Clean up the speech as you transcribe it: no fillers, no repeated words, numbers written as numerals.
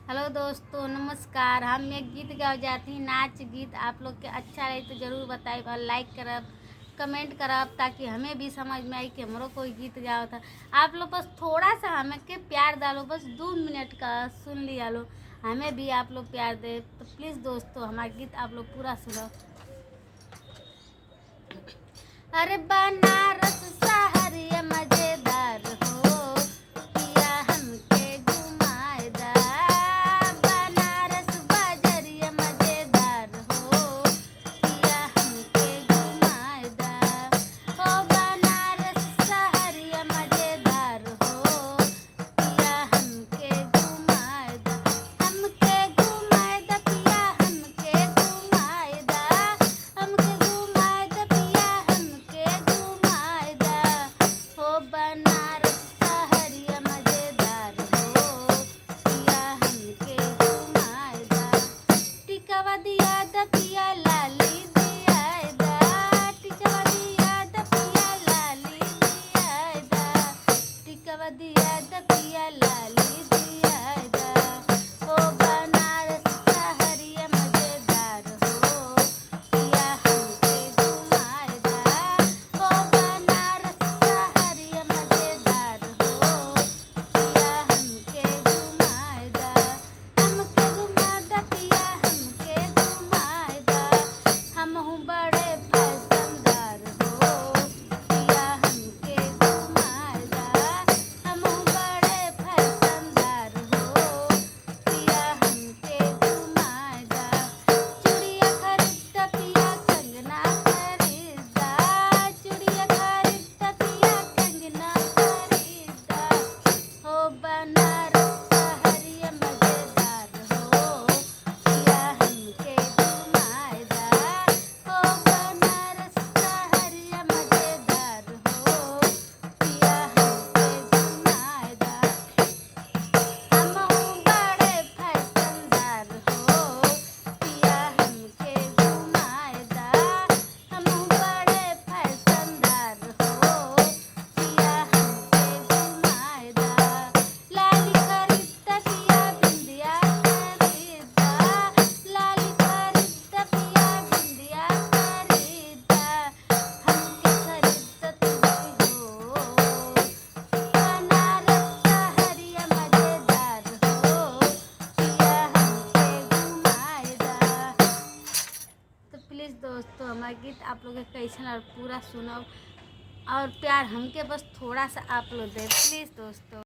Hello दोस्तों, नमस्कार। हम एक गीत गाओ जाती हैं, नाच गीत। आप लोग के अच्छा रही तो ज़रूर बताइए और लाइक करब, कमेंट करब, ताकि हमें भी समझ में आई कि हमरो कोई गीत गाओ था। आप लोग बस थोड़ा सा हमें के प्यार डालो, बस 2 मिनट का सुन लिया लो। हमें भी आप लोग प्यार दे तो प्लीज़ दोस्तों हमारा गीत आप लोग पूरा सुनो। अरे बनारस शहर मजेदार हो, पिया हमके घुमाएदा। बनारस बजरिया मजेदार हो, पिया हमके घुमाएदा। ओ बनारस शहर मजेदार हो, पिया हमके घुमाएदा। हमके घुमाएदा पिया हमके घुमाएदा। हमके घुमाएदा पिया हमके घुमाएदा। हो बनारस शहरिया मजेदार हो, पिया हमके घुमाएदा। टिकवा दिया द पिया लाली दियाएदा। टिकवा दिया द पिया लाली दियाएदा। टिकवा दिया द पिया लाली दियाएदा। हो बनारस शहरिया मजेदार हो, पिया हमके घुमाएदा। हो बनारस शहरिया मजेदार हो, पिया हमके घुमाएदा। हमके घुमाएदा पिया हमके घुमाएदा। हमहू बड़े फैशनदार हो, पिया हमके घुमाएदा। हमहू बड़े फैशनदार हो, पिया हमके घुमाएदा। चूड़िया खरीदा पिया कंगना खरीदा। चूड़िया खरीदा पिया कंगना खरीदा। हो बनारस शहरिया मजेदार हो, पिया हमके घुमाएदा। हो बनारस शहरिया मजेदार हो, पिया हमके घुमाएदा। हमहू बड़े फैशनदार हो, पिया हमके घुमाएदा। हमहू बड़े फैशनदार हो, पिया हमके घुमाएदा। लाली खरीदा पिया बिंदिया खरीदा। लाली खरीदा पिया बिंदिया खरीदा। हमके खरीदा तुझी हो, बनारस शहरिया मजेदार हो, पिया हमके घुमाएदा। तो प्लीज़ दोस्तों हमारा गीत आप लोग के कैसन और पूरा सुनो और प्यार हमके बस थोड़ा सा आप लोग दे प्लीज़ दोस्तों।